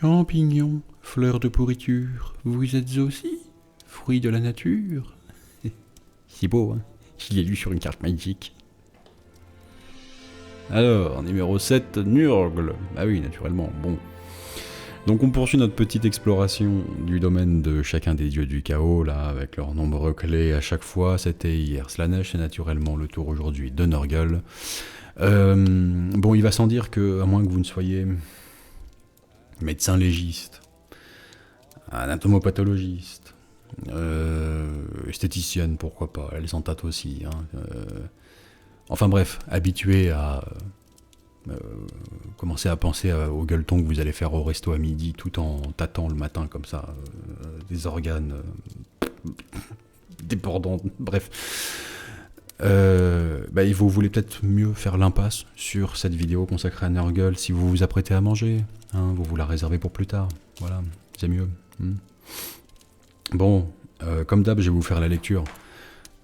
Champignons, fleurs de pourriture, vous êtes aussi fruits de la nature. C'est beau, hein? Je l'ai lu sur une carte magique. Alors, numéro 7, Nurgle. Ah oui, naturellement, bon. Donc on poursuit notre petite exploration du domaine de chacun des dieux du chaos, là, avec leurs nombreux clés à chaque fois. C'était hier Slaanesh, c'est naturellement le tour aujourd'hui de Nurgle. Bon, il va sans dire que, à moins que vous ne soyez médecin légiste, anatomopathologiste, esthéticienne, pourquoi pas, elle s'en tâte aussi, hein, enfin bref, habitué à commencer à penser au gueuleton que vous allez faire au resto à midi tout en tâtant le matin comme ça, des organes débordants, bref. Vous voulez peut-être mieux faire l'impasse sur cette vidéo consacrée à Nurgle si vous vous apprêtez à manger, hein, vous la réservez pour plus tard, voilà, c'est mieux. Bon, comme d'hab, je vais vous faire la lecture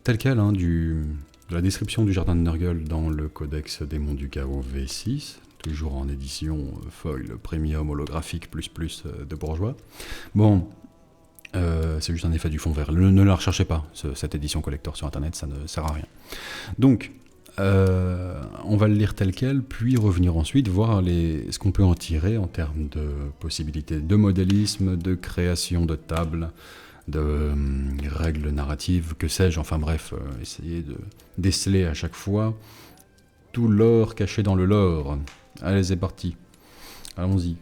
telle quelle hein, de la description du jardin de Nurgle dans le Codex des Monts du Chaos V6, toujours en édition foil premium holographique plus de bourgeois. Bon, c'est juste un effet du fond vert. Ne la recherchez pas, cette édition collector sur internet, ça ne sert à rien. Donc, on va le lire tel quel, puis revenir ensuite voir ce qu'on peut en tirer en termes de possibilités de modélisme, de création de tables, de règles narratives, que sais-je, enfin bref, essayer de déceler à chaque fois tout l'or caché dans le lore. Allez, c'est parti. Allons-y.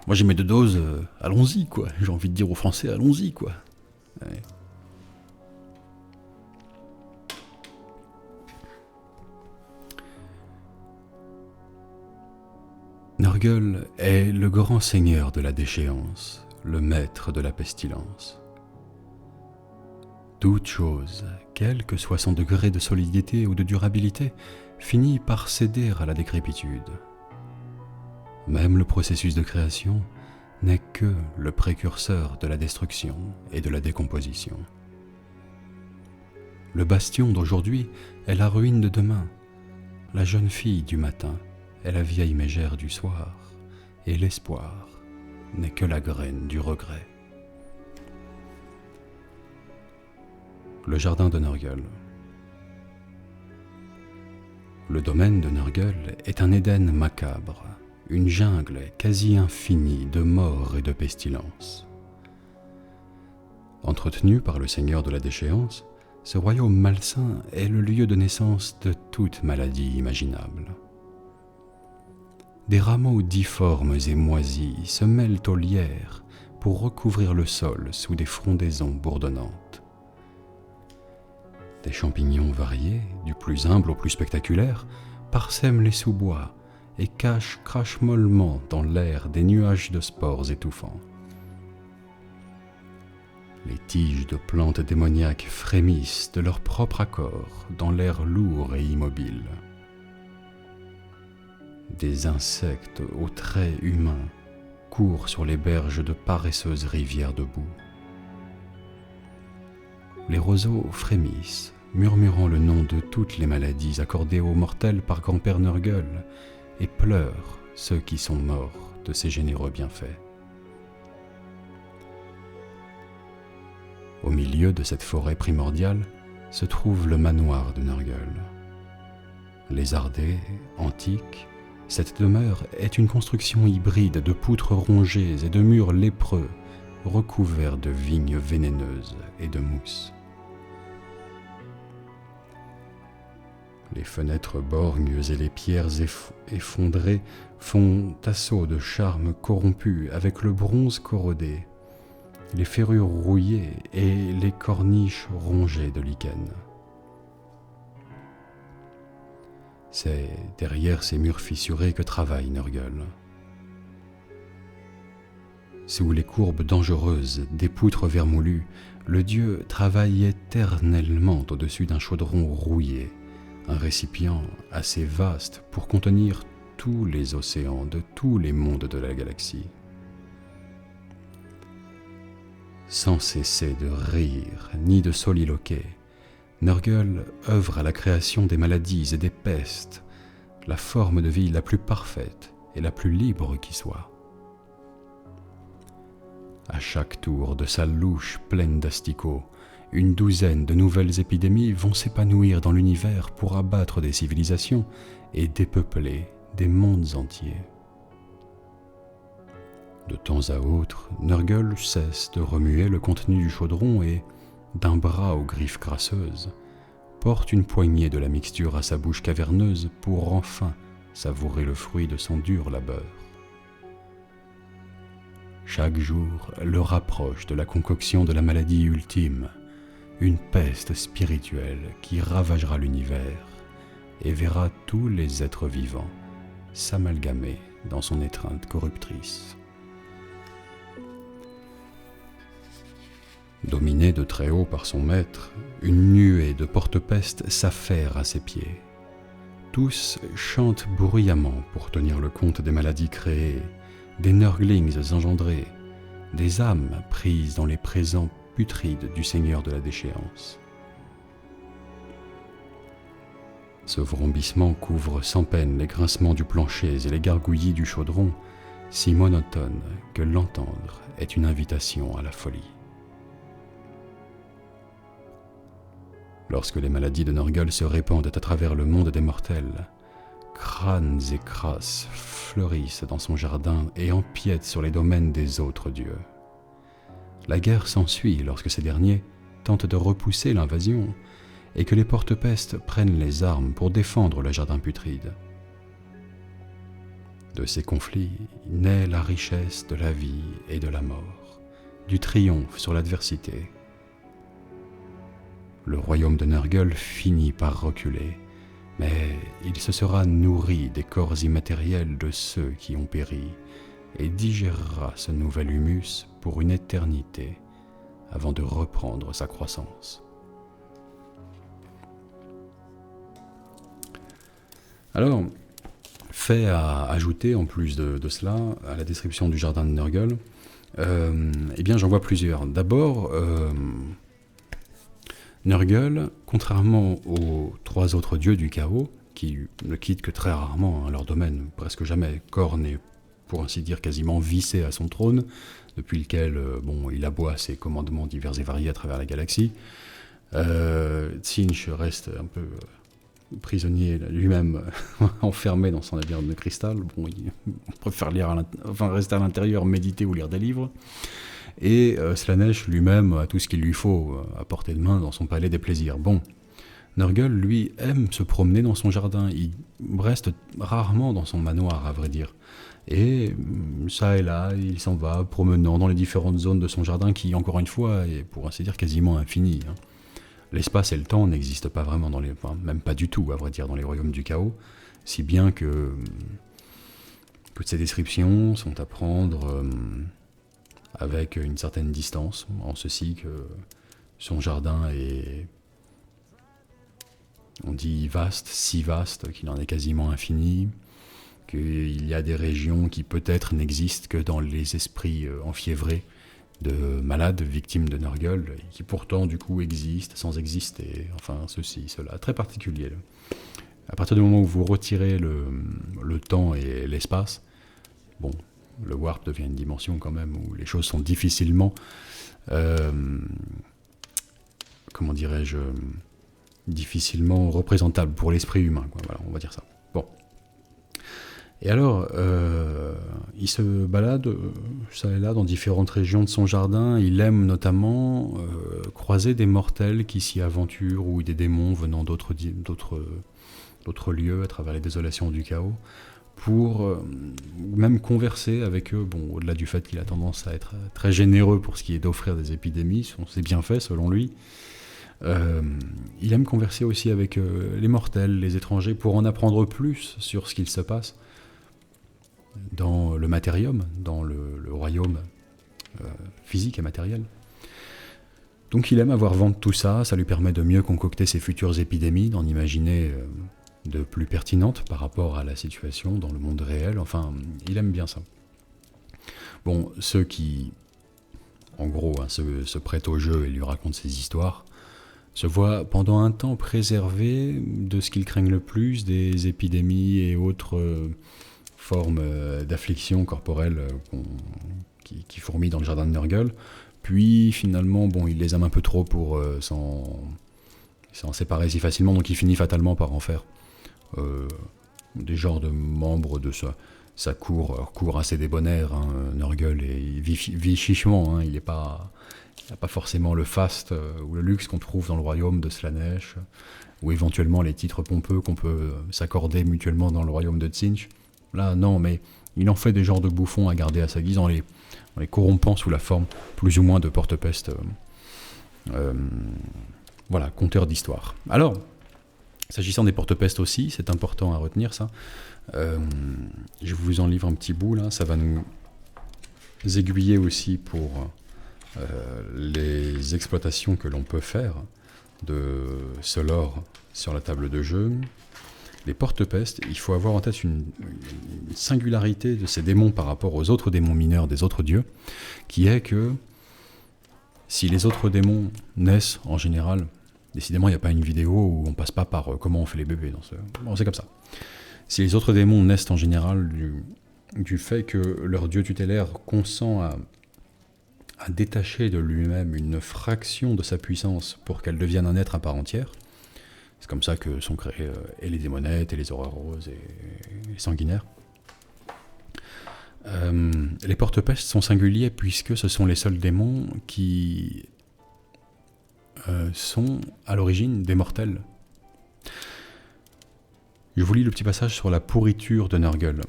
Moi j'ai mes 2 doses, allons-y quoi. J'ai envie de dire aux Français, allons-y quoi. Ouais. Nurgle est le grand seigneur de la déchéance, le maître de la pestilence. Toute chose, quel que soit son degré de solidité ou de durabilité, finit par céder à la décrépitude. Même le processus de création n'est que le précurseur de la destruction et de la décomposition. Le bastion d'aujourd'hui est la ruine de demain, la jeune fille du matin est la vieille mégère du soir, et l'espoir n'est que la graine du regret. Le jardin de Nurgle. Le domaine de Nurgle est un Éden macabre, une jungle quasi infinie de mort et de pestilence. Entretenu par le seigneur de la déchéance, ce royaume malsain est le lieu de naissance de toute maladie imaginable. Des rameaux difformes et moisis se mêlent aux lierres pour recouvrir le sol sous des frondaisons bourdonnantes. Des champignons variés, du plus humble au plus spectaculaire, parsèment les sous-bois et crachent mollement dans l'air des nuages de spores étouffants. Les tiges de plantes démoniaques frémissent de leur propre accord dans l'air lourd et immobile. Des insectes aux traits humains courent sur les berges de paresseuses rivières de boue. Les roseaux frémissent, murmurant le nom de toutes les maladies accordées aux mortels par grand-père Nurgle, et pleurent ceux qui sont morts de ses généreux bienfaits. Au milieu de cette forêt primordiale se trouve le manoir de Nurgle. Lézardée, antique, cette demeure est une construction hybride de poutres rongées et de murs lépreux recouverts de vignes vénéneuses et de mousse. Les fenêtres borgnes et les pierres effondrées font assaut de charme corrompu avec le bronze corrodé, les ferrures rouillées et les corniches rongées de lichen. C'est derrière ces murs fissurés que travaille Nurgle. Sous les courbes dangereuses des poutres vermoulues, le dieu travaille éternellement au-dessus d'un chaudron rouillé, un récipient assez vaste pour contenir tous les océans de tous les mondes de la galaxie. Sans cesser de rire ni de soliloquer, Nurgle œuvre à la création des maladies et des pestes, la forme de vie la plus parfaite et la plus libre qui soit. À chaque tour de sa louche pleine d'asticots, une douzaine de nouvelles épidémies vont s'épanouir dans l'univers pour abattre des civilisations et dépeupler des mondes entiers. De temps à autre, Nurgle cesse de remuer le contenu du chaudron et, d'un bras aux griffes crasseuses, porte une poignée de la mixture à sa bouche caverneuse pour enfin savourer le fruit de son dur labeur. Chaque jour le rapproche de la concoction de la maladie ultime, une peste spirituelle qui ravagera l'univers et verra tous les êtres vivants s'amalgamer dans son étreinte corruptrice. Dominé de très haut par son maître, une nuée de porte-peste s'affaire à ses pieds. Tous chantent bruyamment pour tenir le compte des maladies créées, des Nurglings engendrés, des âmes prises dans les présents putrides du Seigneur de la Déchéance. Ce vrombissement couvre sans peine les grincements du plancher et les gargouillis du chaudron, si monotone que l'entendre est une invitation à la folie. Lorsque les maladies de Nurgle se répandent à travers le monde des mortels, crânes et crasses fleurissent dans son jardin et empiètent sur les domaines des autres dieux. La guerre s'ensuit lorsque ces derniers tentent de repousser l'invasion et que les porte-pestes prennent les armes pour défendre le jardin putride. De ces conflits naît la richesse de la vie et de la mort, du triomphe sur l'adversité. Le royaume de Nurgle finit par reculer, mais il se sera nourri des corps immatériels de ceux qui ont péri et digérera ce nouvel humus pour une éternité avant de reprendre sa croissance. Alors, fait à ajouter en plus de cela à la description du jardin de Nurgle, eh bien j'en vois plusieurs. D'abord, Nurgle, contrairement aux trois autres dieux du chaos, qui ne quittent que très rarement leur domaine, presque jamais, Khorne est pour ainsi dire quasiment vissé à son trône, depuis lequel il aboie ses commandements divers et variés à travers la galaxie. Tzeentch reste un peu prisonnier lui-même, enfermé dans son labyrinthe de cristal. Il préfère rester à l'intérieur, méditer ou lire des livres. Et Slaanesh lui-même a tout ce qu'il lui faut à portée de main dans son palais des plaisirs. Nurgle, lui, aime se promener dans son jardin. Il reste rarement dans son manoir, à vrai dire. Et ça et là, il s'en va, promenant dans les différentes zones de son jardin qui, encore une fois, est pour ainsi dire quasiment infini. L'espace et le temps n'existent pas vraiment, même pas du tout, à vrai dire, dans les royaumes du chaos, si bien que toutes ces descriptions sont à prendre avec une certaine distance, en ceci que son jardin est, on dit vaste, si vaste qu'il en est quasiment infini, qu'il y a des régions qui peut-être n'existent que dans les esprits enfiévrés de malades victimes de Nurgle, et qui pourtant du coup existent sans exister, enfin ceci, cela, très particulier. À partir du moment où vous retirez le temps et l'espace, le warp devient une dimension quand même où les choses sont difficilement, difficilement représentables pour l'esprit humain, quoi. Voilà, on va dire ça. Et alors, il se balade ça et là dans différentes régions de son jardin. Il aime notamment croiser des mortels qui s'y aventurent ou des démons venant d'autres lieux à travers les désolations du chaos pour même converser avec eux. Au-delà du fait qu'il a tendance à être très généreux pour ce qui est d'offrir des épidémies, c'est bien fait selon lui. Il aime converser aussi avec les mortels, les étrangers, pour en apprendre plus sur ce qu'il se passe dans le matérium, dans le royaume physique et matériel. Donc il aime avoir vent de tout ça, ça lui permet de mieux concocter ses futures épidémies, d'en imaginer de plus pertinentes par rapport à la situation dans le monde réel. Enfin, il aime bien ça. Ceux qui, en gros, se prêtent au jeu et lui racontent ses histoires, se voient pendant un temps préservés de ce qu'ils craignent le plus, des épidémies et autres formes d'affliction corporelle qui fourmillent dans le jardin de Nurgle. Puis finalement, bon, il les aime un peu trop pour s'en séparer si facilement, donc il finit fatalement par en faire des genres de membres de sa cour assez débonnaire. Hein, Nurgle, et il vit chichement, hein, il n'a pas forcément le faste ou le luxe qu'on trouve dans le royaume de Slaanesh, ou éventuellement les titres pompeux qu'on peut s'accorder mutuellement dans le royaume de Tzeentch. Là, non, mais il en fait des genres de bouffons à garder à sa guise en les corrompant sous la forme plus ou moins de porte-peste. Voilà, conteur d'histoire. Alors, s'agissant des porte-pestes aussi, c'est important à retenir ça. Je vous en livre un petit bout là, ça va nous aiguiller aussi pour les exploitations que l'on peut faire de ce lore sur la table de jeu. Les porte-pestes, il faut avoir en tête une singularité de ces démons par rapport aux autres démons mineurs des autres dieux, qui est que si les autres démons naissent en général, décidément il n'y a pas une vidéo où on passe pas par comment on fait les bébés, bon, c'est comme ça. Si les autres démons naissent en général du fait que leur dieu tutélaire consent à détacher de lui-même une fraction de sa puissance pour qu'elle devienne un être à part entière, c'est comme ça que sont créés et les démonettes, et les horreurs roses, et les sanguinaires. Les porte-pestes sont singuliers puisque ce sont les seuls démons qui sont à l'origine des mortels. Je vous lis le petit passage sur la pourriture de Nurgle.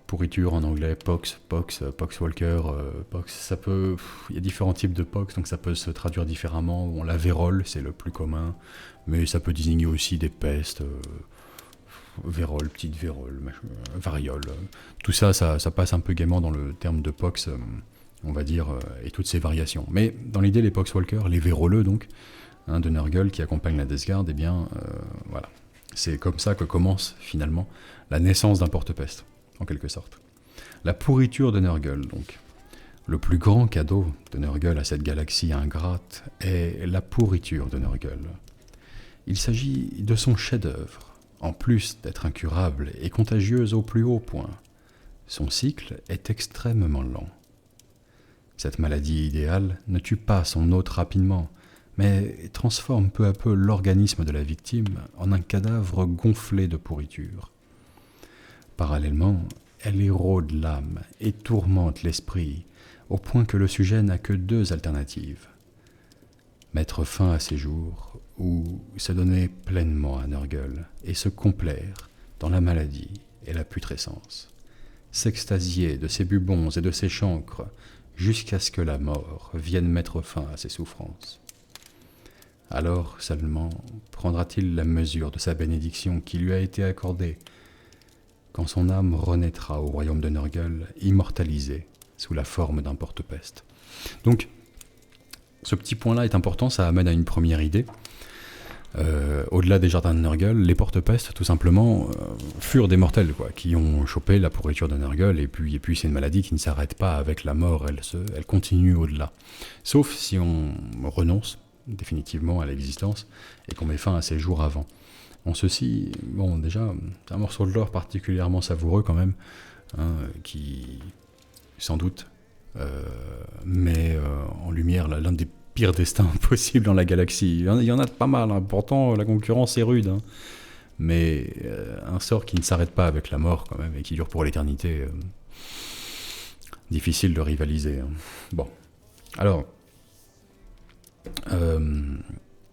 Pourriture en anglais, poxwalker, pox, ça peut... Il y a différents types de pox, donc ça peut se traduire différemment. On la vérole, c'est le plus commun, mais ça peut désigner aussi des pestes, vérole, petite vérole, variole. Tout ça, ça passe un peu gaiement dans le terme de pox, on va dire, et toutes ces variations. Mais dans l'idée, les poxwalkers, les véroleux donc, hein, de Nurgle qui accompagnent la Death Guard, eh bien, voilà. C'est comme ça que commence finalement la naissance d'un porte-peste, en quelque sorte. La pourriture de Nurgle, donc. Le plus grand cadeau de Nurgle à cette galaxie ingrate est la pourriture de Nurgle. Il s'agit de son chef-d'œuvre, en plus d'être incurable et contagieuse au plus haut point. Son cycle est extrêmement lent. Cette maladie idéale ne tue pas son hôte rapidement, mais transforme peu à peu l'organisme de la victime en un cadavre gonflé de pourriture. Parallèlement, elle érode l'âme et tourmente l'esprit, au point que le sujet n'a que deux alternatives. Mettre fin à ses jours, ou se donner pleinement à Nurgle et se complaire dans la maladie et la putrescence. S'extasier de ses bubons et de ses chancres, jusqu'à ce que la mort vienne mettre fin à ses souffrances. Alors seulement prendra-t-il la mesure de sa bénédiction qui lui a été accordée, quand son âme renaîtra au royaume de Nurgle, immortalisée sous la forme d'un porte-peste. Donc, ce petit point-là est important, ça amène à une première idée. Au-delà des jardins de Nurgle, les porte-pestes, tout simplement, furent des mortels, quoi, qui ont chopé la pourriture de Nurgle, et puis c'est une maladie qui ne s'arrête pas avec la mort, elle continue au-delà. Sauf si on renonce définitivement à l'existence, et qu'on met fin à ses jours avant. En ceci, bon, déjà, c'est un morceau de lore particulièrement savoureux quand même, hein, qui, sans doute, met en lumière l'un des pires destins possibles dans la galaxie. Il y en a pas mal, hein. Pourtant la concurrence est rude, hein. Mais un sort qui ne s'arrête pas avec la mort quand même, et qui dure pour l'éternité, difficile de rivaliser, hein. Bon, alors...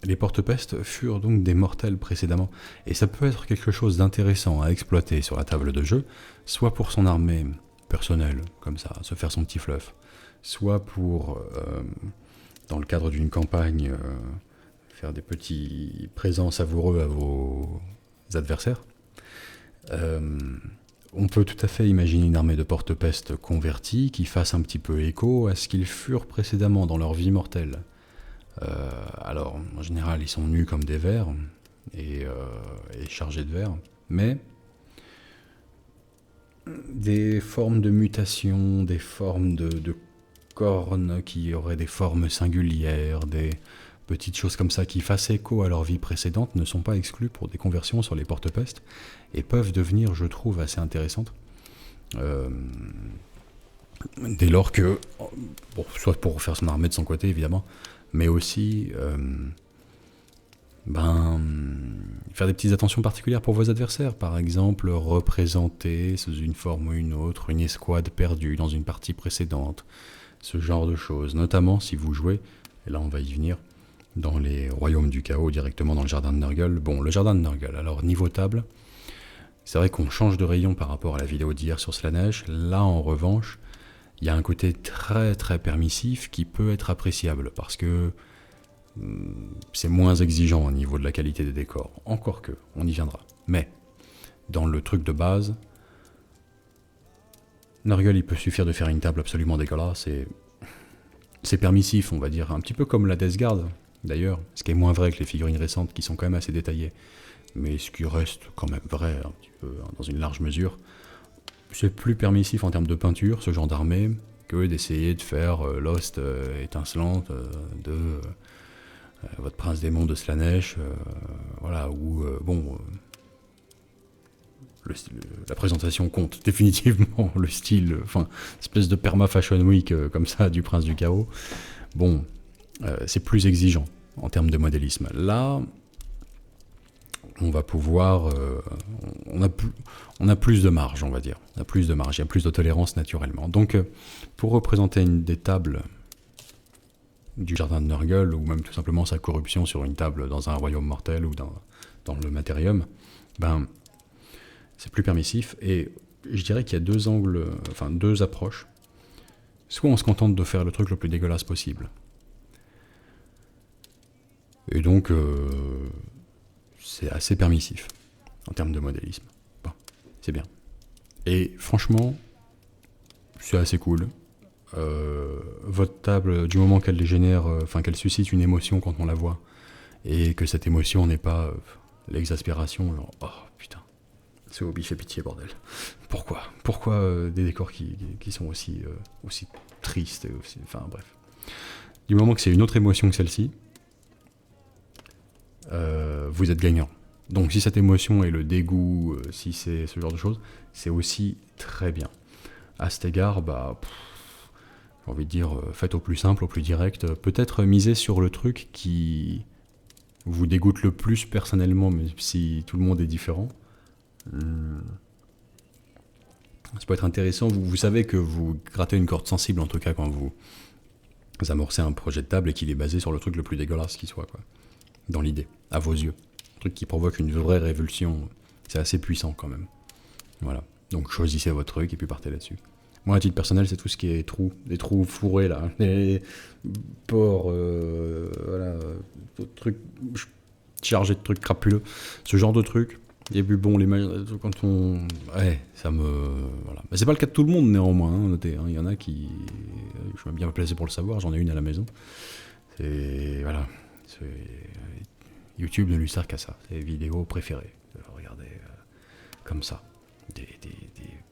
les porte-pestes furent donc des mortels précédemment, et ça peut être quelque chose d'intéressant à exploiter sur la table de jeu, soit pour son armée personnelle, comme ça, se faire son petit fluff, soit pour, dans le cadre d'une campagne, faire des petits présents savoureux à vos adversaires. On peut tout à fait imaginer une armée de porte-pestes convertis qui fasse un petit peu écho à ce qu'ils furent précédemment dans leur vie mortelle. Alors, en général, ils sont nus comme des vers et chargés de vers, mais des formes de mutation, des formes de cornes qui auraient des formes singulières, petites choses comme ça qui fassent écho à leur vie précédente ne sont pas exclues pour des conversions sur les porte-pestes et peuvent devenir, je trouve, assez intéressantes. Dès lors que, bon, soit pour faire son armée de son côté évidemment, mais aussi faire des petites attentions particulières pour vos adversaires. Par exemple, représenter sous une forme ou une autre une escouade perdue dans une partie précédente, ce genre de choses. Notamment si vous jouez, et là on va y venir, dans les royaumes du chaos, directement dans le jardin de Nurgle. Bon, le jardin de Nurgle, alors niveau table, c'est vrai qu'on change de rayon par rapport à la vidéo d'hier sur Slaanesh. Là en revanche, il y a un côté très très permissif qui peut être appréciable, parce que c'est moins exigeant au niveau de la qualité des décors. Encore que, on y viendra. Mais, dans le truc de base, Nurgle, il peut suffire de faire une table absolument dégueulasse et c'est permissif, on va dire. Un petit peu comme la Death Guard, d'ailleurs. Ce qui est moins vrai que les figurines récentes, qui sont quand même assez détaillées. Mais ce qui reste quand même vrai, un petit peu, dans une large mesure. C'est plus permissif en termes de peinture, ce genre d'armée, que d'essayer de faire Lost étincelante de... votre prince démon de Slaanesh, voilà, où, la présentation compte définitivement, le style, enfin, espèce de perma fashion week comme ça du prince du chaos. Bon, c'est plus exigeant en termes de modélisme. Là, on va pouvoir, on a plus de marge, on va dire, on a plus de marge, il y a plus de tolérance naturellement. Donc, pour représenter une des tables du jardin de Nurgle, ou même tout simplement sa corruption sur une table dans un royaume mortel ou dans le matérium, c'est plus permissif. Et je dirais qu'il y a deux angles, enfin deux approches. Soit on se contente de faire le truc le plus dégueulasse possible. Et donc, c'est assez permissif en termes de modélisme. Bon, c'est bien. Et franchement, c'est assez cool. Votre table, du moment qu'elle génère, qu'elle suscite une émotion quand on la voit, et que cette émotion n'est pas l'exaspération, genre, oh putain, ce hobby fait pitié, bordel. Pourquoi des décors qui sont aussi tristes, enfin bref. Du moment que c'est une autre émotion que celle-ci, vous êtes gagnant. Donc si cette émotion est le dégoût, si c'est ce genre de choses, c'est aussi très bien. À cet égard, j'ai envie de dire, faites au plus simple, au plus direct. Peut-être miser sur le truc qui vous dégoûte le plus personnellement, même si tout le monde est différent. Ça peut être intéressant. Vous savez que vous grattez une corde sensible, en tout cas, quand vous amorcez un projet de table et qu'il est basé sur le truc le plus dégueulasse qui soit, quoi. Dans l'idée, à vos yeux. Un truc qui provoque une vraie révulsion. C'est assez puissant, quand même. Voilà. Donc choisissez votre truc et puis partez là-dessus. Moi, à titre personnel, c'est tout ce qui est des trous fourrés, là, les porcs, voilà, trucs chargés de trucs crapuleux, ce genre de trucs. Et puis bon, quand on... Ouais, ça me... Voilà. Mais c'est pas le cas de tout le monde, néanmoins, notez. Il y en a qui... Je suis bien placé pour le savoir, j'en ai une à la maison. Voilà. YouTube ne lui sert qu'à ça. C'est les vidéos préférées. Regardez comme ça. Des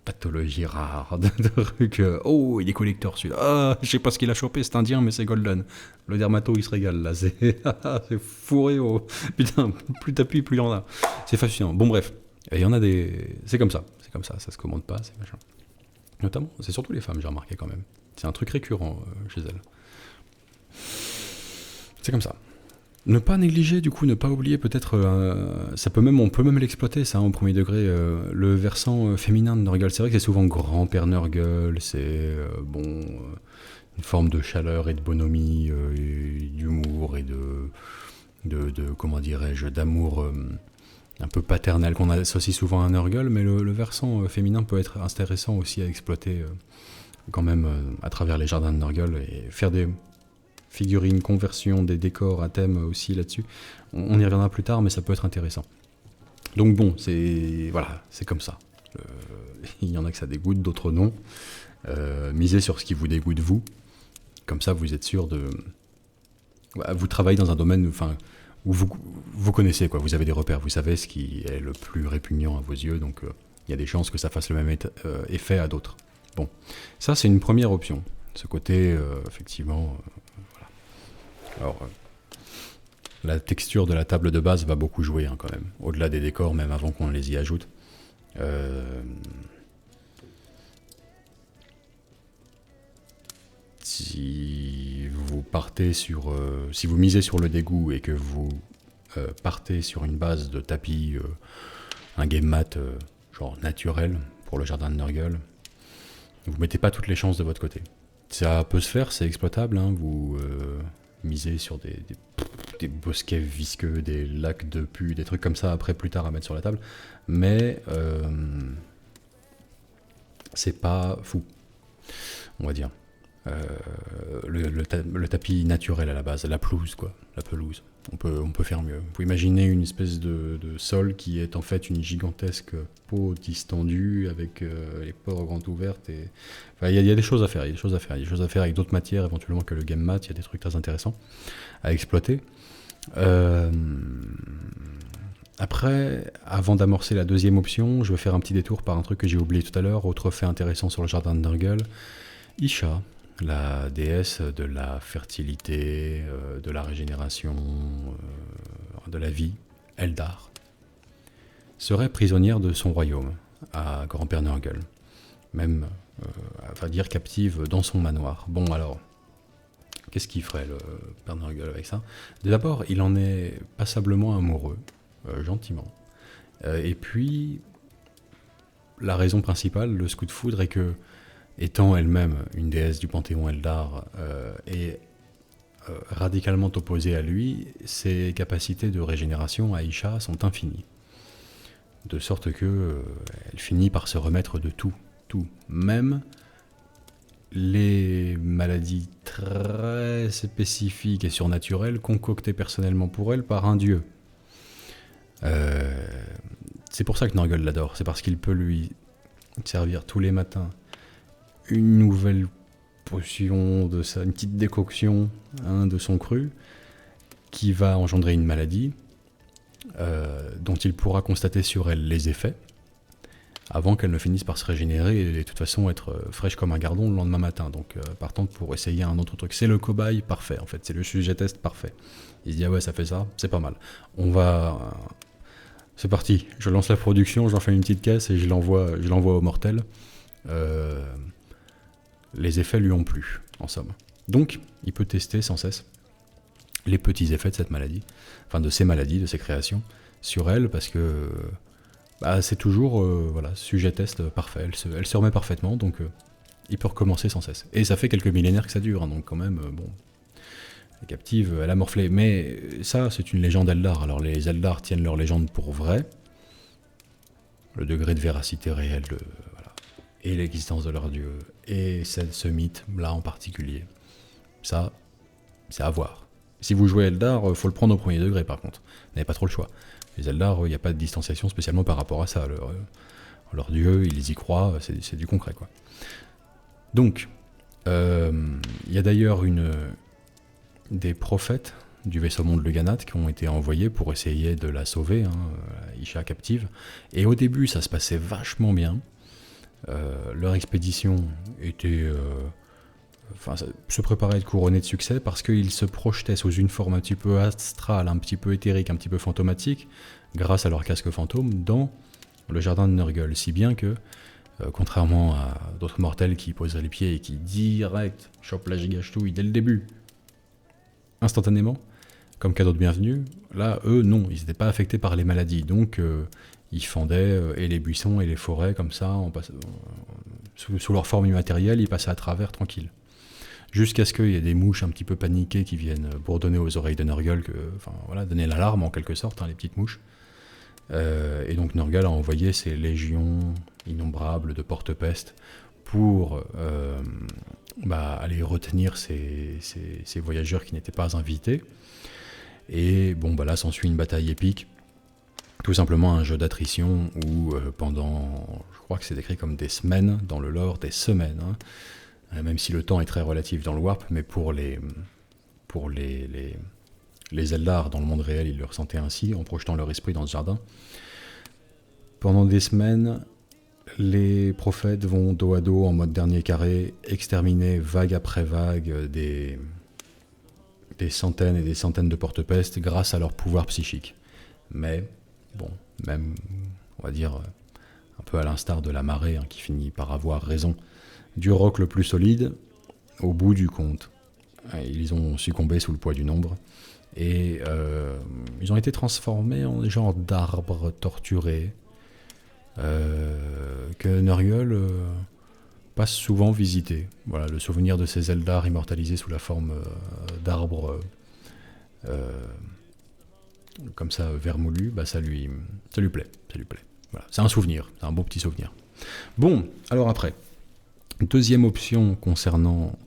pathologies rares, de trucs. Oh, il est collector celui-là. Ah, je sais pas ce qu'il a chopé, c'est indien, mais c'est golden. Le dermato, il se régale là. C'est fourré au. Putain, plus t'appuies, plus il y en a. C'est fascinant. Bon, bref. Et il y en a des. C'est comme ça, ça se commande pas, c'est machin. Notamment, c'est surtout les femmes, j'ai remarqué quand même. C'est un truc récurrent chez elles. C'est comme ça. Ne pas négliger, du coup, ne pas oublier peut-être, on peut même l'exploiter ça au premier degré, le versant féminin de Nurgle. C'est vrai que c'est souvent grand-père Nurgle, c'est une forme de chaleur et de bonhomie, et d'humour et de comment dirais-je, d'amour un peu paternel qu'on associe souvent à Nurgle, mais le versant féminin peut être intéressant aussi à exploiter quand même à travers les jardins de Nurgle et faire des figurines, conversion des décors à thème aussi là-dessus. On y reviendra plus tard, mais ça peut être intéressant. Donc bon, c'est comme ça. Il y en a que ça dégoûte, d'autres non. Misez sur ce qui vous dégoûte vous. Comme ça, vous êtes sûr de... Vous travaillez dans un domaine où vous connaissez, quoi. Vous avez des repères, vous savez ce qui est le plus répugnant à vos yeux, donc il y a des chances que ça fasse le même effet à d'autres. Bon, ça c'est une première option. Ce côté, effectivement... Alors, La texture de la table de base va beaucoup jouer hein, quand même, au-delà des décors, même avant qu'on les y ajoute. Si vous partez sur, si vous misez sur le dégoût et que vous partez sur une base de tapis, un game mat genre naturel pour le jardin de Nurgle, vous mettez pas toutes les chances de votre côté. Ça peut se faire, c'est exploitable, hein, vous misez sur des bosquets visqueux, des lacs de pu, des trucs comme ça après plus tard à mettre sur la table, mais c'est pas fou, on va dire. Le tapis naturel à la base, la pelouse quoi, la pelouse. On peut faire mieux. Vous pouvez imaginer une espèce de sol qui est en fait une gigantesque peau distendue avec les pores grandes ouvertes. Et... Enfin, il y a des choses à faire, il y a des choses à faire. Il y a des choses à faire avec d'autres matières, éventuellement que le game mat. Il y a des trucs très intéressants à exploiter. Après, avant d'amorcer la deuxième option, je vais faire un petit détour par un truc que j'ai oublié tout à l'heure. Autre fait intéressant sur le jardin de Nurgle, Isha, la déesse de la fertilité, de la régénération, de la vie, Eldar, serait prisonnière de son royaume, à Grand-Père Nurgle. Même, à dire captive dans son manoir. Bon alors, qu'est-ce qu'il ferait le Père Nurgle avec ça? D'abord, il en est passablement amoureux, gentiment. Et puis, la raison principale, le coup de foudre, est que étant elle-même une déesse du panthéon Eldar et radicalement opposée à lui, ses capacités de régénération à Isha sont infinies. De sorte que elle finit par se remettre de tout. Même les maladies très spécifiques et surnaturelles concoctées personnellement pour elle par un dieu. C'est pour ça que Nurgle l'adore, c'est parce qu'il peut lui servir tous les matins une nouvelle potion de ça, une petite décoction de son cru qui va engendrer une maladie dont il pourra constater sur elle les effets avant qu'elle ne finisse par se régénérer et de toute façon être fraîche comme un gardon le lendemain matin. Donc partant pour essayer un autre truc. C'est le cobaye parfait en fait, c'est le sujet test parfait. Il se dit ah ouais ça fait ça, c'est pas mal. C'est parti, je lance la production, j'en fais une petite caisse et je l'envoie au mortel. Les effets lui ont plu, en somme. Donc, il peut tester sans cesse les petits effets de cette maladie, enfin de ces maladies, de ces créations, sur elle, parce que c'est toujours sujet test parfait. Elle se remet parfaitement, donc il peut recommencer sans cesse. Et ça fait quelques millénaires que ça dure, hein, donc quand même, bon, elle est captive, elle a morflé. Mais ça, c'est une légende Eldar. Alors les Eldar tiennent leur légende pour vraie. Le degré de véracité réelle et l'existence de leur dieu, et ce mythe là en particulier. Ça, c'est à voir. Si vous jouez Eldar, faut le prendre au premier degré par contre. Vous n'avez pas trop le choix. Les Eldar, il n'y a pas de distanciation spécialement par rapport à ça. Leur dieu, ils y croient, c'est du concret quoi. Donc, il y a d'ailleurs des prophètes du vaisseau monde Luganat qui ont été envoyés pour essayer de la sauver, Isha captive. Et au début, ça se passait vachement bien. Leur expédition était, se préparait à être couronnée de succès parce qu'ils se projetaient sous une forme un petit peu astrale, un petit peu éthérique, un petit peu fantomatique, grâce à leur casque fantôme, dans le jardin de Nurgle. Si bien que, contrairement à d'autres mortels qui poseraient les pieds et qui direct chopent la gigachetouille dès le début, instantanément, comme cadeau de bienvenue, là, eux, non, ils n'étaient pas affectés par les maladies. Donc, ils fendaient et les buissons et les forêts comme ça, sous leur forme immatérielle, ils passaient à travers tranquille. Jusqu'à ce qu'il y ait des mouches un petit peu paniquées qui viennent bourdonner aux oreilles de Nurgle, donner l'alarme en quelque sorte, les petites mouches. Et donc Nurgle a envoyé ses légions innombrables de porte-peste pour aller retenir ces voyageurs qui n'étaient pas invités. Et là s'ensuit une bataille épique. Tout simplement un jeu d'attrition où pendant, je crois que c'est décrit comme des semaines dans le lore, des semaines, même si le temps est très relatif dans le warp, mais pour les Eldar dans le monde réel, ils le ressentaient ainsi en projetant leur esprit dans ce jardin. Pendant des semaines, les prophètes vont dos à dos en mode dernier carré exterminer vague après vague des des centaines et des centaines de porte-peste grâce à leur pouvoir psychique. Mais, bon, même, on va dire, un peu à l'instar de la marée, qui finit par avoir raison, du roc le plus solide, au bout du compte, ils ont succombé sous le poids du nombre, et ils ont été transformés en genre d'arbres torturés, que Nurgle passe souvent visiter. Voilà, le souvenir de ces Eldar immortalisés sous la forme d'arbres comme ça vermoulu, ça lui plaît. Voilà, c'est un souvenir, c'est un beau petit souvenir. Bon, alors après, deuxième option concernant,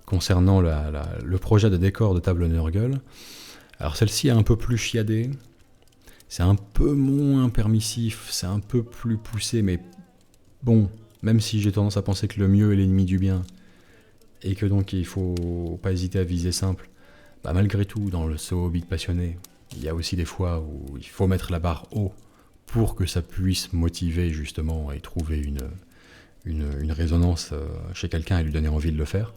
concernant le projet de décor de table Nurgle. Alors celle-ci est un peu plus chiadée, c'est un peu moins permissif, c'est un peu plus poussé, mais bon, même si j'ai tendance à penser que le mieux est l'ennemi du bien, et que donc il faut pas hésiter à viser simple, malgré tout, dans le saut Hobbit passionné, il y a aussi des fois où il faut mettre la barre haut pour que ça puisse motiver justement et trouver une résonance chez quelqu'un et lui donner envie de le faire.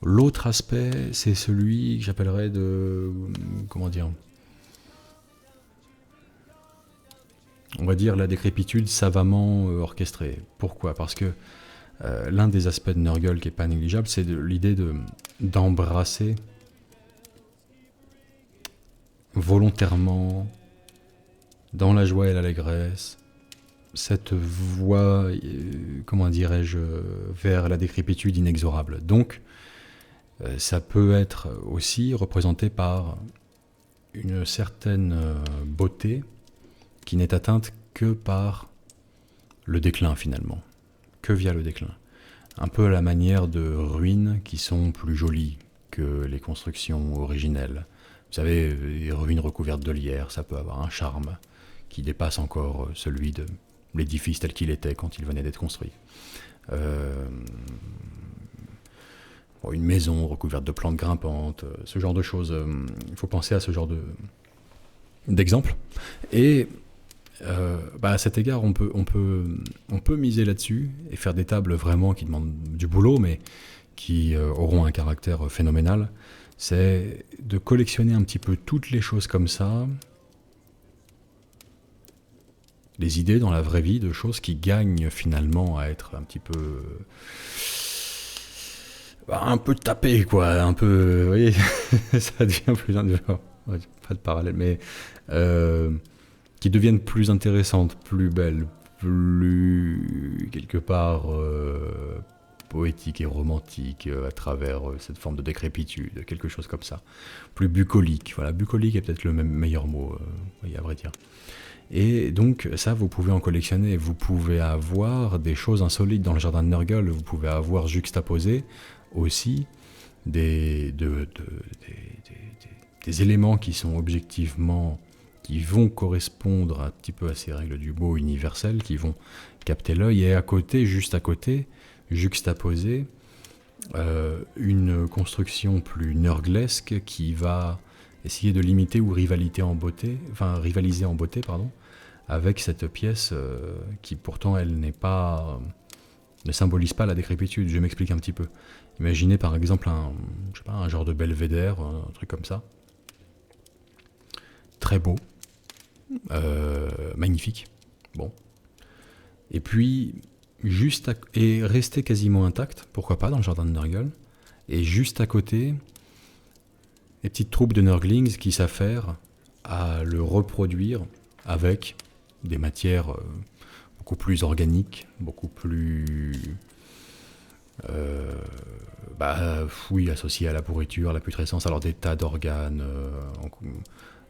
L'autre aspect, c'est celui que j'appellerais on va dire la décrépitude savamment orchestrée. Pourquoi ? Parce que l'un des aspects de Nurgle qui n'est pas négligeable, c'est l'idée d'embrasser volontairement, dans la joie et l'allégresse, cette voie, vers la décrépitude inexorable. Donc, ça peut être aussi représenté par une certaine beauté qui n'est atteinte que par le déclin finalement, que via le déclin. Un peu à la manière de ruines qui sont plus jolies que les constructions originelles. Vous savez, les ruines recouvertes de lierre, ça peut avoir un charme qui dépasse encore celui de l'édifice tel qu'il était quand il venait d'être construit. Une maison recouverte de plantes grimpantes, ce genre de choses. Il faut penser à ce genre d'exemple. Et à cet égard, on peut miser là-dessus et faire des tables vraiment qui demandent du boulot, mais qui auront un caractère phénoménal. C'est de collectionner un petit peu toutes les choses comme ça, les idées dans la vraie vie de choses qui gagnent finalement à être un petit peu tapées, quoi, un peu, vous voyez, ça devient plus indépendant, pas de parallèle, mais qui deviennent plus intéressantes, plus belles, plus quelque part poétique et romantique à travers cette forme de décrépitude, quelque chose comme ça. Plus bucolique, voilà, bucolique est peut-être le meilleur mot, à vrai dire. Et donc ça, vous pouvez en collectionner, vous pouvez avoir des choses insolites dans le jardin de Nurgle, vous pouvez avoir juxtaposé aussi des éléments qui sont objectivement, qui vont correspondre un petit peu à ces règles du beau universel, qui vont capter l'œil, et à côté, juste à côté, juxtaposer une construction plus nurglesque qui va essayer de limiter ou rivaliser en beauté, avec cette pièce qui pourtant elle ne symbolise pas la décrépitude. Je m'explique un petit peu. Imaginez par exemple un genre de belvédère, un truc comme ça, très beau, magnifique, bon, et puis et rester quasiment intact, pourquoi pas dans le jardin de Nurgle, et juste à côté, les petites troupes de Nurglings qui s'affairent à le reproduire avec des matières beaucoup plus organiques, beaucoup plus associées à la pourriture, à la putrescence, alors des tas d'organes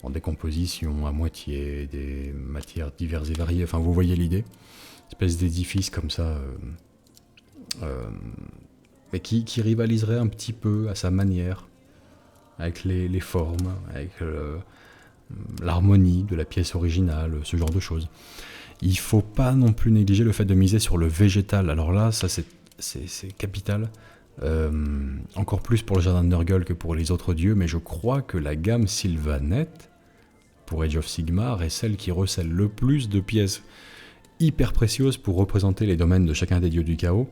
en décomposition à moitié, des matières diverses et variées, enfin vous voyez l'idée, espèce d'édifice comme ça, mais qui rivaliserait un petit peu à sa manière avec les formes, avec l'harmonie de la pièce originale, ce genre de choses. Il faut pas non plus négliger le fait de miser sur le végétal. Alors là, ça c'est capital, encore plus pour le jardin de Nurgle que pour les autres dieux, mais je crois que la gamme Sylvaneth pour Age of Sigmar est celle qui recèle le plus de pièces hyper précieuses pour représenter les domaines de chacun des dieux du chaos.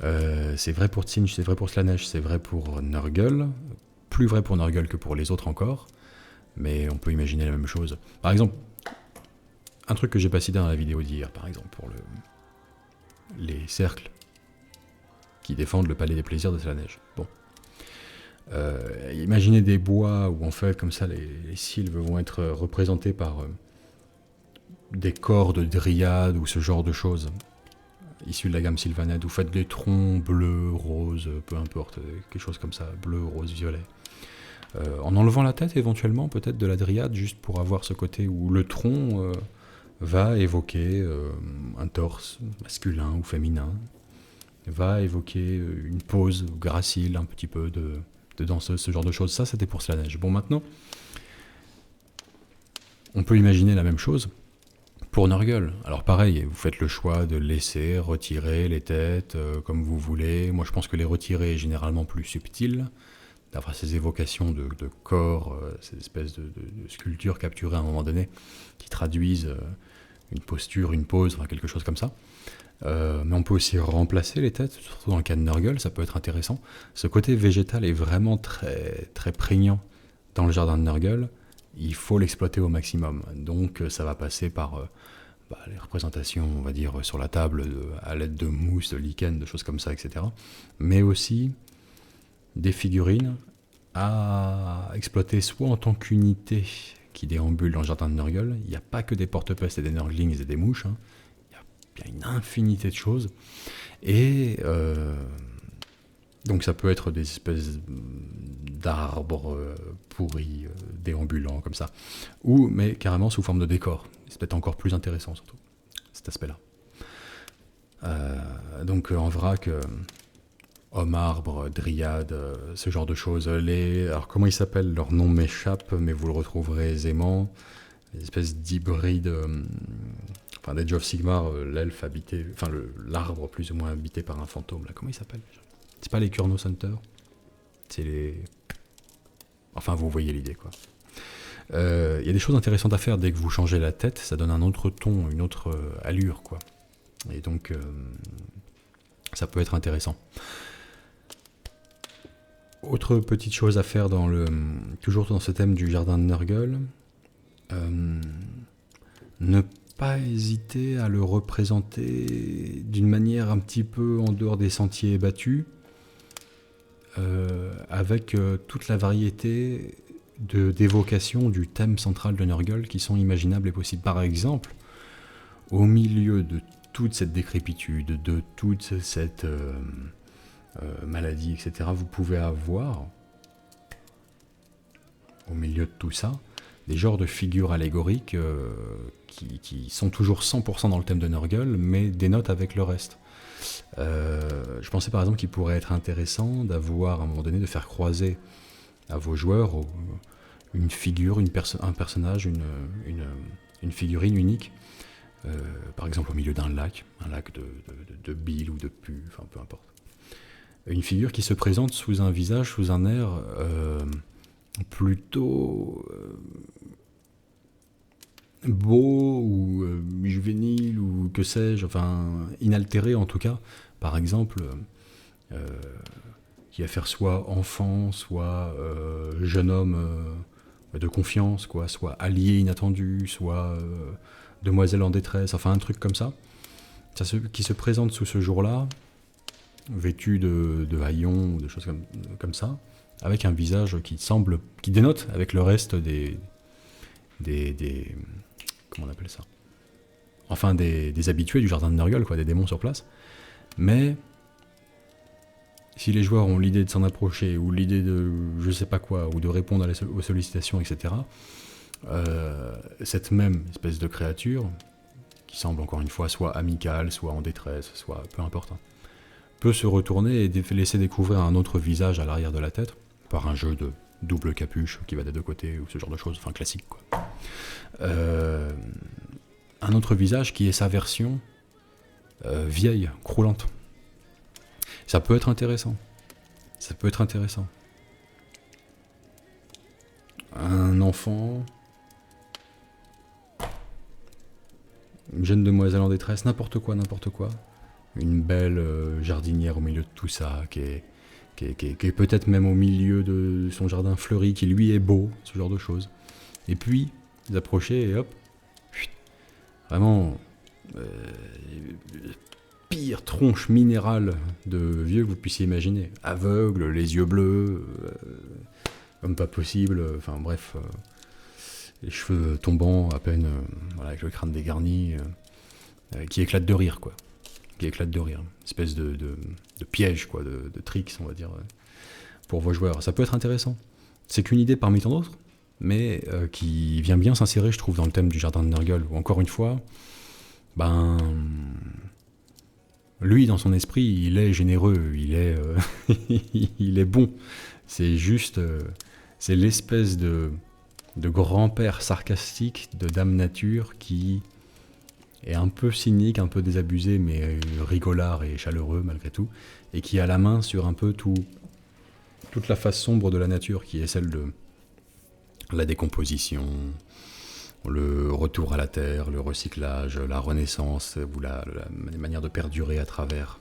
C'est vrai pour Tzeentch, c'est vrai pour Slaanesh, c'est vrai pour Nurgle. Plus vrai pour Nurgle que pour les autres encore. Mais on peut imaginer la même chose. Par exemple, un truc que j'ai pas cité dans la vidéo d'hier, par exemple, pour les cercles qui défendent le palais des plaisirs de Slaanesh. Bon. Imaginez des bois où en fait, comme ça, les sylves vont être représentés par des corps de dryades ou ce genre de choses, issus de la gamme Sylvaned. Vous faites des troncs bleus, roses, peu importe, quelque chose comme ça, bleu, rose, violet. En enlevant la tête éventuellement, peut-être de la dryade, juste pour avoir ce côté où le tronc va évoquer un torse masculin ou féminin, va évoquer une pose gracile un petit peu de danseuse, ce genre de choses. Ça, c'était pour Slaanesh. Bon, maintenant, on peut imaginer la même chose pour Nurgle. Alors pareil, vous faites le choix de laisser retirer les têtes comme vous voulez. Moi, je pense que les retirer est généralement plus subtil, d'avoir ces évocations de corps, ces espèces de sculptures capturées à un moment donné, qui traduisent une posture, une pose, enfin quelque chose comme ça. Mais on peut aussi remplacer les têtes, surtout dans le cas de Nurgle, ça peut être intéressant. Ce côté végétal est vraiment très, très prégnant dans le jardin de Nurgle. Il faut l'exploiter au maximum. Donc ça va passer par les représentations, on va dire, sur la table à l'aide de mousse, de lichen, de choses comme ça, etc. Mais aussi des figurines à exploiter soit en tant qu'unité qui déambule dans le jardin de Nurgle. Il n'y a pas que des porte-pestes et des Nurglings et des mouches. Hein. Il y a une infinité de choses. Et donc ça peut être des espèces d'arbres pourris, déambulants, comme ça. Ou, mais carrément sous forme de décor. C'est peut-être encore plus intéressant, surtout, cet aspect-là. Donc en vrac, homme arbre, dryade, ce genre de choses. Alors comment ils s'appellent? Leur nom m'échappe, mais vous le retrouverez aisément. Des espèces d'hybrides... Enfin, d'Age of Sigmar, l'elfe habité... Enfin, l'arbre plus ou moins habité par un fantôme, là. Comment il s'appelle? C'est pas les Kurnos Hunter? C'est les... Enfin, vous voyez l'idée, quoi. Il y a des choses intéressantes à faire dès que vous changez la tête, ça donne un autre ton, une autre allure, quoi. Et donc, ça peut être intéressant. Autre petite chose à faire toujours dans ce thème du jardin de Nurgle, ne pas hésiter à le représenter d'une manière un petit peu en dehors des sentiers battus, avec toute la variété d'évocations du thème central de Nurgle qui sont imaginables et possibles. Par exemple, au milieu de toute cette décrépitude, de toute cette maladie, etc., vous pouvez avoir, au milieu de tout ça, des genres de figures allégoriques qui sont toujours 100% dans le thème de Nurgle, mais dénotent avec le reste. Je pensais par exemple qu'il pourrait être intéressant d'avoir, à un moment donné, de faire croiser à vos joueurs une figure, un personnage, une figurine unique, par exemple au milieu d'un lac, un lac de bile ou de pu, enfin peu importe. Une figure qui se présente sous un visage, sous un air plutôt beau ou juvénile ou que sais-je, enfin inaltéré en tout cas. Par exemple, qui va faire soit enfant, soit jeune homme de confiance, quoi, soit allié inattendu, soit demoiselle en détresse, enfin un truc comme ça, qui se présente sous ce jour-là, vêtu de haillons ou de choses comme ça, avec un visage qui dénote avec le reste des comment on appelle ça, enfin des habitués du jardin de Nurgle, quoi, des démons sur place. Mais si les joueurs ont l'idée de s'en approcher, ou l'idée de je sais pas quoi, ou de répondre aux sollicitations, etc., cette même espèce de créature, qui semble encore une fois soit amicale, soit en détresse, soit peu importe, hein, peut se retourner et laisser découvrir un autre visage à l'arrière de la tête, par un jeu de double capuche qui va des deux côtés, ou ce genre de choses, enfin classique, quoi. Un autre visage qui est sa version vieille, croulante. Ça peut être intéressant. Ça peut être intéressant. Un enfant, une jeune demoiselle en détresse, n'importe quoi, une belle jardinière au milieu de tout ça, qui est peut-être même au milieu de son jardin fleuri, qui lui est beau, ce genre de choses. Et puis, vous approchez et hop, vraiment, euh, pire tronche minérale de vieux que vous puissiez imaginer. Aveugle, les yeux bleus, comme pas possible, enfin bref, les cheveux tombants à peine, voilà, avec le crâne dégarni, qui éclate de rire, quoi. Qui éclate de rire. Une espèce de piège, quoi, de tricks, on va dire, pour vos joueurs. Ça peut être intéressant. C'est qu'une idée parmi tant d'autres, mais qui vient bien s'insérer, je trouve, dans le thème du jardin de Nurgle, où encore une fois, ben, lui, dans son esprit, il est généreux, il est, il est bon. C'est juste, c'est l'espèce de grand-père sarcastique de Dame Nature qui est un peu cynique, un peu désabusé, mais rigolard et chaleureux malgré tout, et qui a la main sur un peu toute la face sombre de la nature, qui est celle de la décomposition, le retour à la terre, le recyclage, la renaissance, ou la manière de perdurer à travers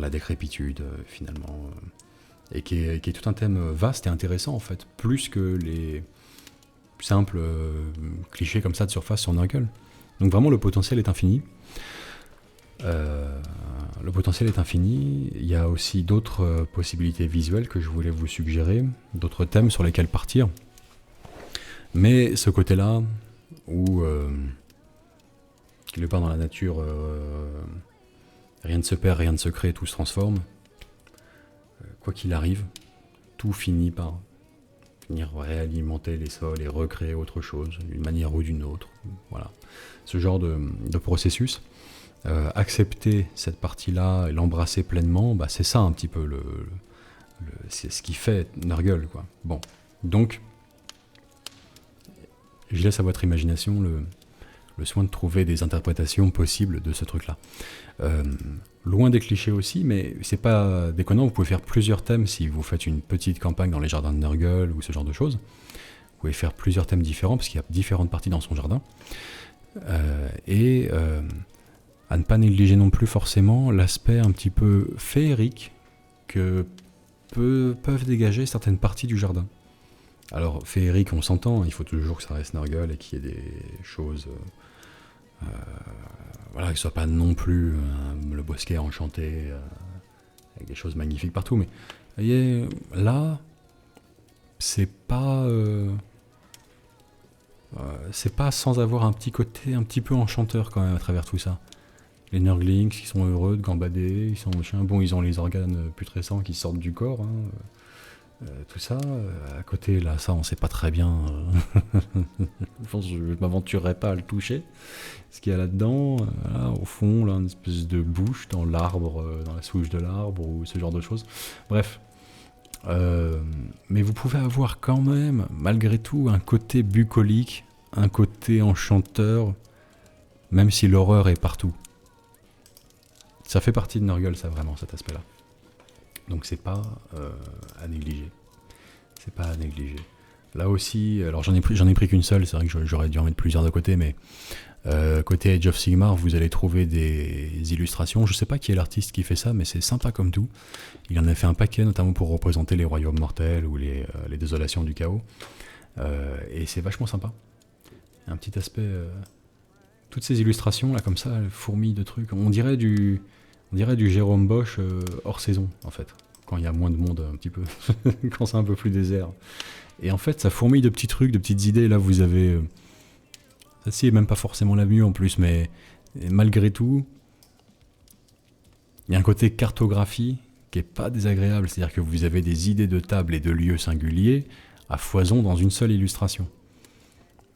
la décrépitude, finalement, et qui est tout un thème vaste et intéressant, en fait, plus que les simples clichés comme ça de surface sur Nurgle. Donc vraiment, le potentiel est infini. Le potentiel est infini. Il y a aussi d'autres possibilités visuelles que je voulais vous suggérer, d'autres thèmes sur lesquels partir. Mais ce côté-là, où quelque part dans la nature, rien ne se perd, rien ne se crée, tout se transforme. Quoi qu'il arrive, tout finit par venir réalimenter les sols et recréer autre chose, d'une manière ou d'une autre. Voilà. Ce genre de processus. Accepter cette partie-là et l'embrasser pleinement, bah, c'est ça un petit peu c'est ce qui fait Nurgle, quoi. Bon, donc je laisse à votre imagination le soin de trouver des interprétations possibles de ce truc-là. Loin des clichés aussi, mais c'est pas déconnant, vous pouvez faire plusieurs thèmes si vous faites une petite campagne dans les jardins de Nurgle ou ce genre de choses. Vous pouvez faire plusieurs thèmes différents parce qu'il y a différentes parties dans son jardin. À ne pas négliger non plus forcément l'aspect un petit peu féerique que peuvent dégager certaines parties du jardin. Alors, féerique, on s'entend, il faut toujours que ça reste Nurgle et qu'il y ait des choses... voilà, que ce soit pas non plus le bosquet enchanté, avec des choses magnifiques partout, mais vous voyez, là, c'est pas sans avoir un petit côté un petit peu enchanteur quand même à travers tout ça. Les Nurglings qui sont heureux de gambader, ils sont chiens, bon, ils ont les organes putrescents qui sortent du corps, hein, tout ça. À côté, là, ça, on sait pas très bien. Je pense que je m'aventurerai pas à le toucher. Ce qu'il y a là-dedans, là, au fond, là, une espèce de bouche dans l'arbre, dans la souche de l'arbre, ou ce genre de choses. Bref. Mais vous pouvez avoir quand même, malgré tout, un côté bucolique, un côté enchanteur, même si l'horreur est partout. Ça fait partie de Nurgle, ça, vraiment, cet aspect-là. Donc c'est pas à négliger. C'est pas à négliger. Là aussi, alors j'en ai pris qu'une seule, c'est vrai que j'aurais dû en mettre plusieurs de côté, mais côté Age of Sigmar, vous allez trouver des illustrations. Je sais pas qui est l'artiste qui fait ça, mais c'est sympa comme tout. Il en a fait un paquet, notamment pour représenter les royaumes mortels ou les désolations du chaos. Et c'est vachement sympa. Un petit aspect... toutes ces illustrations, là, comme ça, fourmilles de trucs. On dirait du Jérôme Bosch hors saison, en fait. Quand il y a moins de monde, un petit peu. Quand c'est un peu plus désert. Et en fait, ça fourmille de petits trucs, de petites idées. Là, vous avez... celle-ci est même pas forcément la mieux, en plus, mais malgré tout, il y a un côté cartographie qui est pas désagréable. C'est-à-dire que vous avez des idées de tables et de lieux singuliers à foison dans une seule illustration.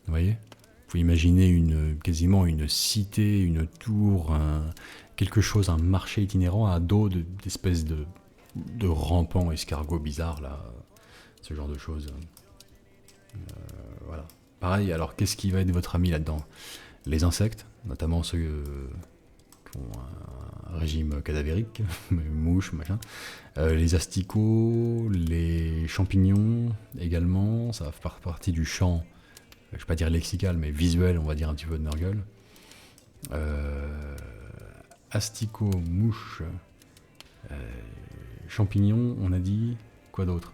Vous voyez ? Vous pouvez imaginer quasiment une cité, une tour, quelque chose, un marché itinérant à dos d'espèces de rampants escargots bizarres, là, ce genre de choses. Voilà. Pareil, alors qu'est-ce qui va être votre ami là-dedans ? Les insectes, notamment ceux qui ont un régime cadavérique, mouches, machin. Les asticots, les champignons également, ça va faire partie du champ, je ne vais pas dire lexical, mais visuel, on va dire un petit peu de Nurgle. asticot, mouche, champignons, on a dit. Quoi d'autre?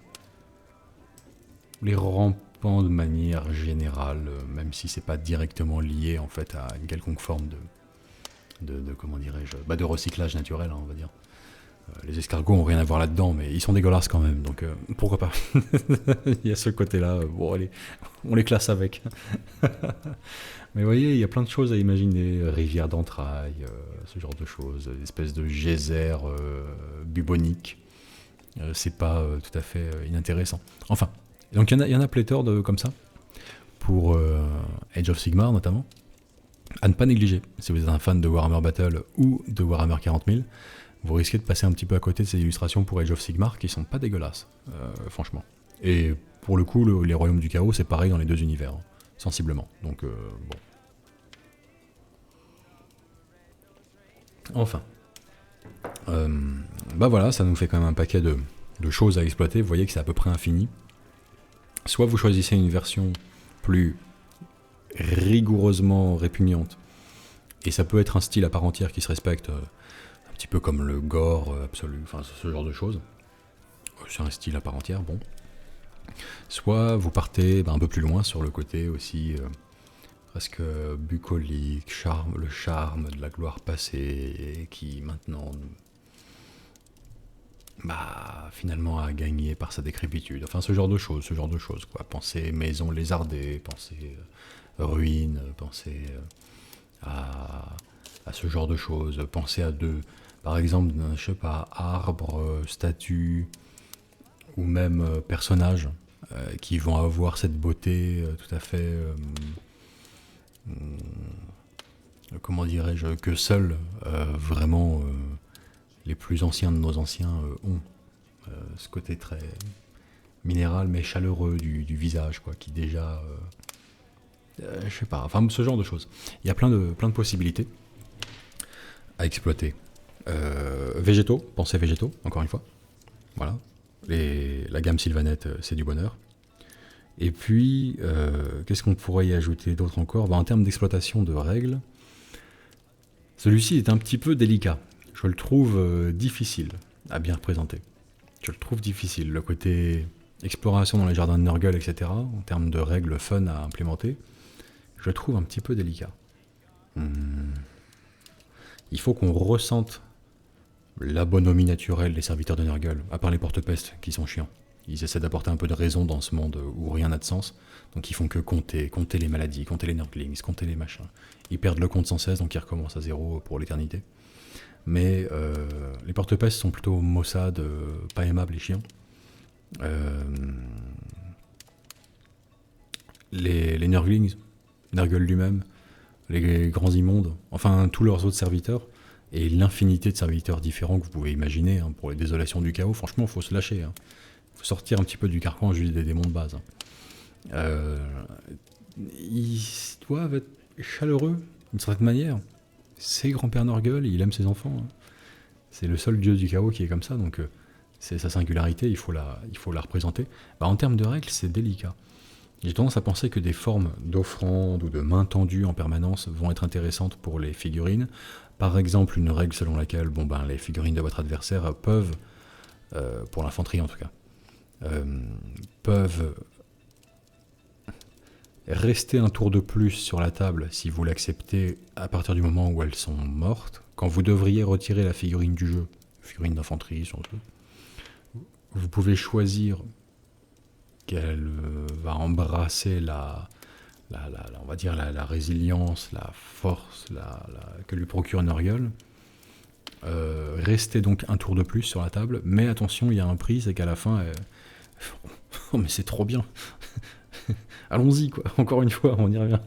Les rampants de manière générale, même si c'est pas directement lié en fait à une quelconque forme de comment dirais-je, de recyclage naturel, hein, on va dire. Les escargots ont rien à voir là-dedans, mais ils sont dégueulasses quand même, donc pourquoi pas. Il y a ce côté-là, bon allez, on les classe avec. Mais vous voyez, il y a plein de choses à imaginer, rivières d'entrailles, ce genre de choses, des espèces de geysers buboniques. C'est pas tout à fait inintéressant. Enfin, donc il y en a pléthore comme ça, pour Age of Sigmar notamment, à ne pas négliger. Si vous êtes un fan de Warhammer Battle ou de Warhammer 40 000, vous risquez de passer un petit peu à côté de ces illustrations pour Age of Sigmar qui sont pas dégueulasses, franchement. Et pour le coup, les Royaumes du Chaos, c'est pareil dans les deux univers, hein, sensiblement. Donc bon. Enfin. Bah voilà, ça nous fait quand même un paquet de choses à exploiter. Vous voyez que c'est à peu près infini. Soit vous choisissez une version plus rigoureusement répugnante, et ça peut être un style à part entière qui se respecte, un petit peu comme le gore absolu, enfin ce genre de choses. C'est un style à part entière, bon. Soit vous partez un peu plus loin sur le côté aussi presque bucolique, le charme de la gloire passée, qui maintenant finalement a gagné par sa décrépitude. Enfin ce genre de choses quoi. Pensez maison lézardée, pensez ruines, pensez à ce genre de choses, pensez à par exemple, je sais pas, arbres, statues, ou même personnages qui vont avoir cette beauté tout à fait, comment dirais-je, que seuls vraiment les plus anciens de nos anciens ont. Ce côté très minéral mais chaleureux du visage, quoi, qui déjà, je sais pas, enfin ce genre de choses. Il y a plein de possibilités à exploiter. Végétaux, pensez végétaux, encore une fois. Voilà. La gamme Sylvanette, c'est du bonheur. Et puis, qu'est-ce qu'on pourrait y ajouter d'autre encore? En termes d'exploitation de règles, celui-ci est un petit peu délicat. Je le trouve difficile à bien représenter. Je le trouve difficile. Le côté exploration dans les jardins de Nurgle, etc., en termes de règles fun à implémenter, je le trouve un petit peu délicat. Il faut qu'on ressente la bonhomie naturelle des serviteurs de Nurgle, à part les porte-pestes qui sont chiants. Ils essaient d'apporter un peu de raison dans ce monde où rien n'a de sens, donc ils font que compter les maladies, compter les Nurglings, compter les machins. Ils perdent le compte sans cesse, donc ils recommencent à zéro pour l'éternité. Mais les porte-pestes sont plutôt maussades, pas aimables et chiants. Les Nurglings, Nurgle lui-même, les grands immondes, enfin tous leurs autres serviteurs, et l'infinité de serviteurs différents que vous pouvez imaginer pour les désolations du chaos. Franchement, il faut se lâcher. Il faut sortir un petit peu du carcan juste des démons de base. Ils doivent être chaleureux d'une certaine manière. C'est grand-père Nurgle, il aime ses enfants. C'est le seul dieu du chaos qui est comme ça, donc c'est sa singularité, il faut la représenter. En termes de règles, c'est délicat. J'ai tendance à penser que des formes d'offrandes ou de mains tendues en permanence vont être intéressantes pour les figurines. Par exemple, une règle selon laquelle les figurines de votre adversaire peuvent, pour l'infanterie en tout cas, peuvent rester un tour de plus sur la table si vous l'acceptez à partir du moment où elles sont mortes. Quand vous devriez retirer la figurine du jeu, figurine d'infanterie surtout, vous pouvez choisir qu'elle va embrasser on va dire la résilience, la force que lui procure Nurgle. Restez donc un tour de plus sur la table, mais attention, il y a un prix, c'est qu'à la fin, oh mais c'est trop bien. Allons-y, quoi. Encore une fois, on y revient.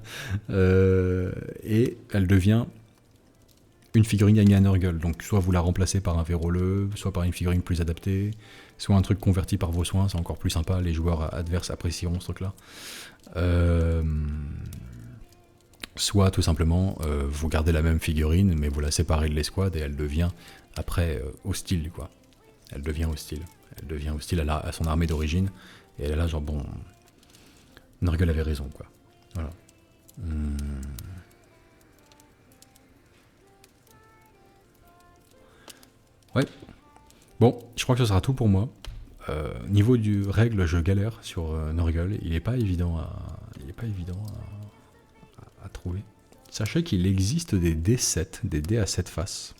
Et elle devient une figurine gagnée à Nurgle. Donc soit vous la remplacez par un véroleux, soit par une figurine plus adaptée, soit un truc converti par vos soins, c'est encore plus sympa, les joueurs adverses apprécieront ce truc-là. Soit tout simplement, vous gardez la même figurine, mais vous la séparez de l'escouade et elle devient après hostile, quoi. Elle devient hostile. Elle devient hostile à son armée d'origine, et elle est là genre Nurgle avait raison, quoi. Voilà. Ouais. Bon, je crois que ce sera tout pour moi. Niveau du règle, je galère sur Nurgle. Il n'est pas évident à trouver. Sachez qu'il existe des D7, des dés à 7 faces,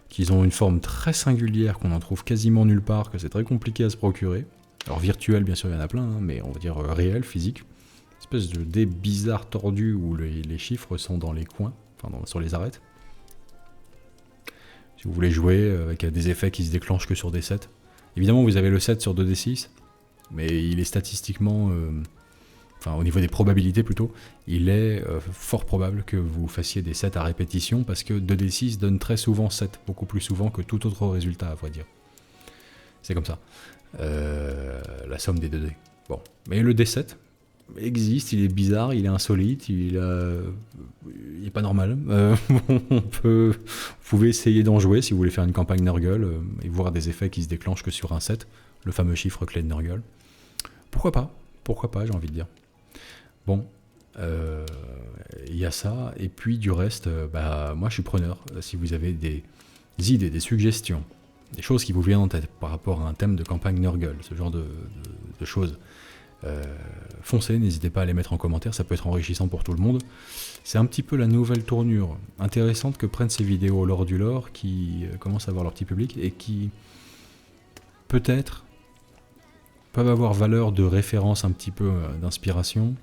qui ont une forme très singulière, qu'on en trouve quasiment nulle part, que c'est très compliqué à se procurer. Alors virtuel, bien sûr, il y en a plein, hein, mais on va dire réel, physique. Une espèce de dés bizarre tordu où les chiffres sont dans les coins, enfin sur les arêtes. Si vous voulez jouer avec des effets qui se déclenchent que sur des 7. Évidemment, vous avez le 7 sur 2d6, mais il est statistiquement, enfin au niveau des probabilités plutôt, il est fort probable que vous fassiez des 7 à répétition, parce que 2d6 donne très souvent 7, beaucoup plus souvent que tout autre résultat, à vrai dire. C'est comme ça. La somme des 2d. Bon. Mais le d7 existe, il est bizarre, il est insolite, il est pas normal. Vous pouvez essayer d'en jouer si vous voulez faire une campagne Nurgle et voir des effets qui se déclenchent que sur un 7, le fameux chiffre clé de Nurgle. Pourquoi pas, j'ai envie de dire. Bon, il y a ça, et puis du reste, moi je suis preneur. Si vous avez des idées, des suggestions, des choses qui vous viennent en tête par rapport à un thème de campagne Nurgle, ce genre de choses, foncez, n'hésitez pas à les mettre en commentaire, ça peut être enrichissant pour tout le monde. C'est un petit peu la nouvelle tournure intéressante que prennent ces vidéos lors du lore, qui commencent à avoir leur petit public, et qui peut-être peuvent avoir valeur de référence, un petit peu d'inspiration,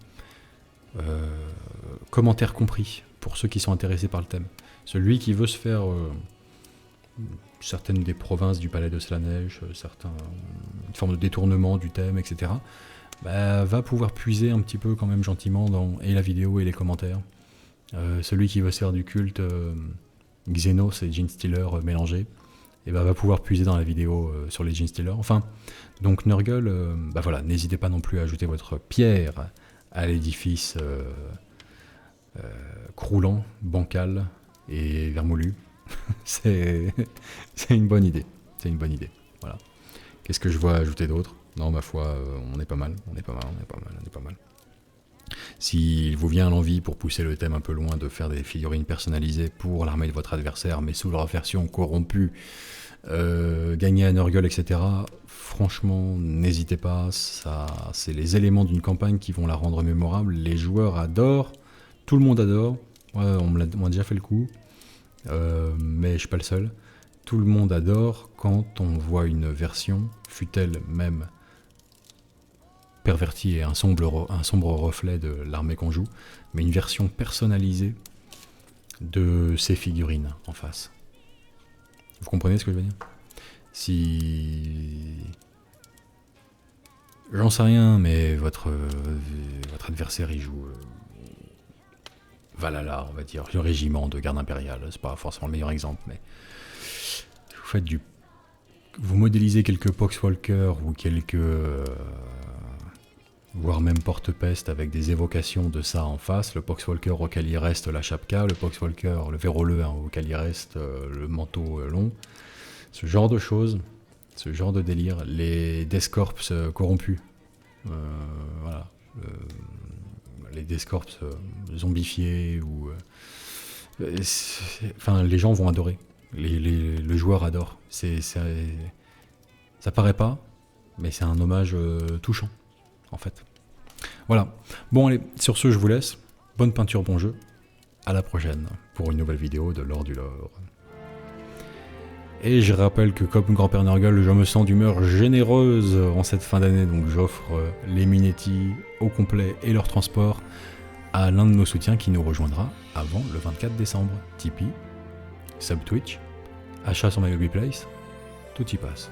commentaires compris, pour ceux qui sont intéressés par le thème. Celui qui veut se faire certaines des provinces du palais de Slaanesh, une forme de détournement du thème, etc., va pouvoir puiser un petit peu quand même gentiment dans et la vidéo et les commentaires. Celui qui veut se faire du culte Xenos et Genestealer mélangés, et va pouvoir puiser dans la vidéo sur les Genestealers. Enfin, donc Nurgle, voilà, n'hésitez pas non plus à ajouter votre pierre à l'édifice croulant, bancal et vermoulu. C'est une bonne idée. C'est une bonne idée. Voilà. Qu'est-ce que je vois ajouter d'autre ? Non, ma foi, on est pas mal. S'il vous vient l'envie, pour pousser le thème un peu loin, de faire des figurines personnalisées pour l'armée de votre adversaire, mais sous leur version corrompue, gagner à Nurgle, etc., franchement, n'hésitez pas. Ça, c'est les éléments d'une campagne qui vont la rendre mémorable. Les joueurs adorent, tout le monde adore. Ouais, on m'a déjà fait le coup, mais je suis pas le seul. Tout le monde adore quand on voit une version, fût-elle même pervertie et un sombre reflet de l'armée qu'on joue, mais une version personnalisée de ces figurines en face. Vous comprenez ce que je veux dire ? Si... J'en sais rien, mais votre adversaire il joue Valhalla, on va dire, le régiment de garde impériale, c'est pas forcément le meilleur exemple, mais vous modélisez quelques Poxwalkers ou quelques voire même porte-peste avec des évocations de ça en face, le Poxwalker auquel il reste la chapka, le Poxwalker, le véroleux auquel il reste le manteau long, ce genre de choses, ce genre de délire, les Death Corps corrompus, voilà, les Death Corps zombifiés, ou enfin les gens vont adorer, le joueur adore, ça paraît pas, mais c'est un hommage touchant en fait. Voilà, bon allez, sur ce je vous laisse, bonne peinture, bon jeu, à la prochaine pour une nouvelle vidéo de l'Or du Lore. Et je rappelle que comme Grand-Père Nurgle, je me sens d'humeur généreuse en cette fin d'année, donc j'offre les Minetti au complet et leur transport à l'un de nos soutiens qui nous rejoindra avant le 24 décembre. Tipeee, sub Twitch, achat sur My Hobby Place, tout y passe.